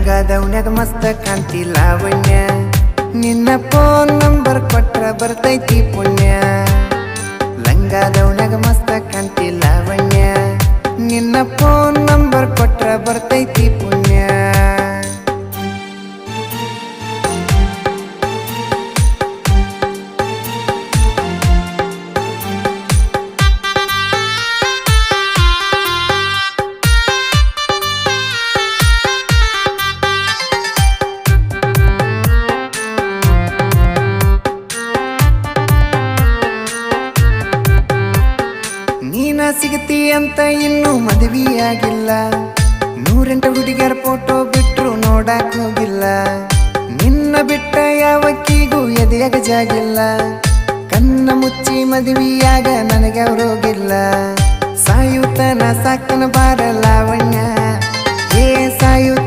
ಲಂಗಾದವನ್ಯಾಗ ಮಸ್ತ ಕಾಂತಿ ಲಾವಣ್ಯ ನಿನ್ನ ಫೋನ್ ನಂಬರ್ ಕೊಟ್ರ ಬರ್ತೈತಿ ಪುಣ್ಯ ಲಂಗಾದವನ್ಯಾಗ ಮಸ್ತ ಕಾಂತಿ ಲಾವಣ್ಯ ನಿನ್ನ ಫೋನ್ ನಂಬರ್ ಕೊಟ್ರ ಬರ್ತೈತಿ ಪುಣ್ಯ ನೀನ ಸಿಗತಿ ಅಂತ ಇನ್ನೂ ಮದುವೆಯಾಗಿಲ್ಲ 108 ಹುಡುಗಿಯರ ಫೋಟೋ ಬಿಟ್ರು ನೋಡಾಕ್ ಹೋಗಿಲ್ಲ ನಿನ್ನ ಬಿಟ್ಟ ಯಾವಕ್ಕಿಗೂ ಎದೆಯಾಗ ಜಾಗಿಲ್ಲ ಕಣ್ಣ ಮುಚ್ಚಿ ಮದುವೆಯಾಗ ನನಗೆ ಅವರೋಗಿಲ್ಲ ಸಾಯುತ್ತನ ಸಾಕ್ತನ ಬಾರ ಲಾವಣ್ಯ